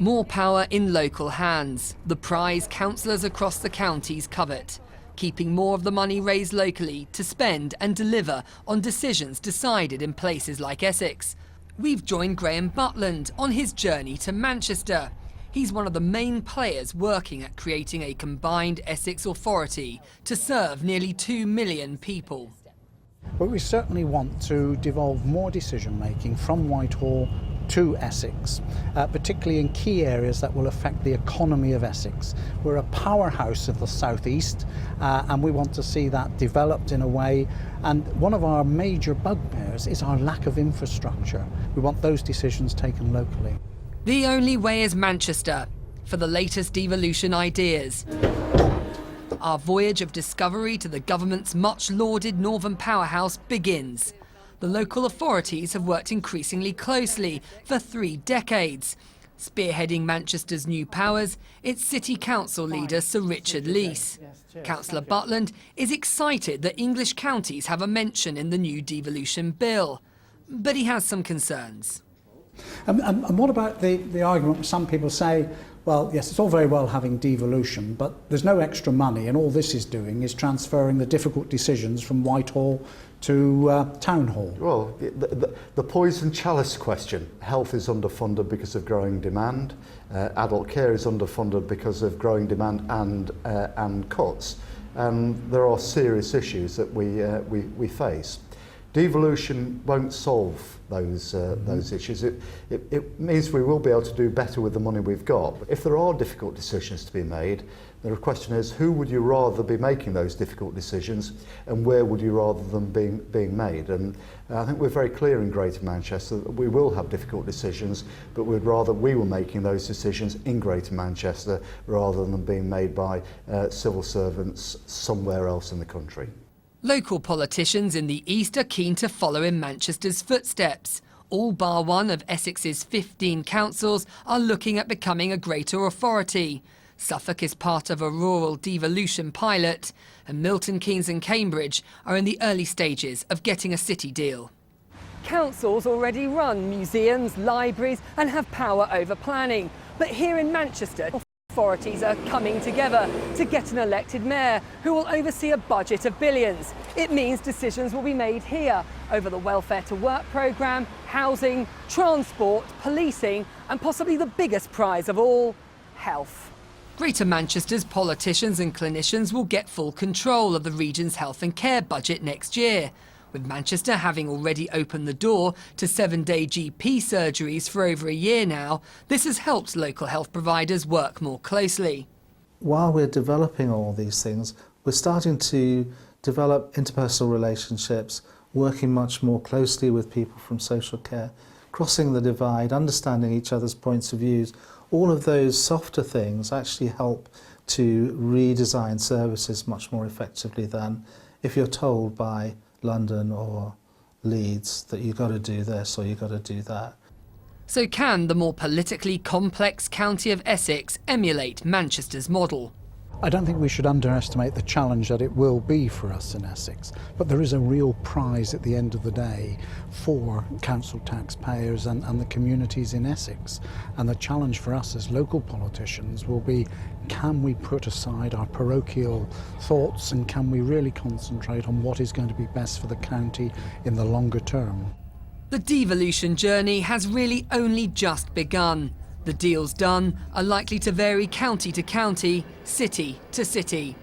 More power in local hands, the prize councillors across the counties covet, keeping more of the money raised locally to spend and deliver on decisions decided in places like Essex. We've joined Graham Butland on his journey to Manchester. He's one of the main players working at creating a combined Essex authority to serve nearly 2 million people. But we certainly want to devolve more decision-making from Whitehall to Essex, particularly in key areas that will affect the economy of Essex. We're a powerhouse of the southeast, and we want to see that developed in a way. And one of our major bugbears is our lack of infrastructure. We want those decisions taken locally. The only way is Manchester for the latest devolution ideas. Our voyage of discovery to the government's much-lauded northern powerhouse begins. The local authorities have worked increasingly closely for 3 decades. Spearheading Manchester's new powers, its City Council leader Sir Richard Leese. Councillor Butland is excited that English counties have a mention in the new devolution bill, but he has some concerns. And what about the argument some people say, well, yes, it's all very well having devolution, but there's no extra money, and all this is doing is transferring the difficult decisions from Whitehall to Town Hall. Well, the poison chalice question. Health is underfunded because of growing demand. Adult care is underfunded because of growing demand and cuts. And there are serious issues that we face. Devolution won't solve those issues. It means we will be able to do better with the money we've got. If there are difficult decisions to be made, the question is, who would you rather be making those difficult decisions, and where would you rather them being made? And I think we're very clear in Greater Manchester that we will have difficult decisions, but we'd rather we were making those decisions in Greater Manchester rather than being made by civil servants somewhere else in the country. Local politicians in the east are keen to follow in Manchester's footsteps. All bar one of Essex's 15 councils are looking at becoming a greater authority. Suffolk is part of a rural devolution pilot, and Milton Keynes and Cambridge are in the early stages of getting a city deal. Councils already run museums, libraries and have power over planning. But here in Manchester, authorities are coming together to get an elected mayor who will oversee a budget of billions. It means decisions will be made here over the welfare to work programme, housing, transport, policing and possibly the biggest prize of all, health. Greater Manchester's politicians and clinicians will get full control of the region's health and care budget next year, with Manchester having already opened the door to 7-day GP surgeries for over a year now. This has helped local health providers work more closely. While we're developing all these things, we're starting to develop interpersonal relationships, working much more closely with people from social care, crossing the divide, understanding each other's points of views. All of those softer things actually help to redesign services much more effectively than if you're told by London or Leeds that you've got to do this or you've got to do that. So can the more politically complex county of Essex emulate Manchester's model? I don't think we should underestimate the challenge that it will be for us in Essex, but there is a real prize at the end of the day for council taxpayers and the communities in Essex. And the challenge for us as local politicians will be, can we put aside our parochial thoughts and can we really concentrate on what is going to be best for the county in the longer term? The devolution journey has really only just begun. The deals done are likely to vary county to county, city to city.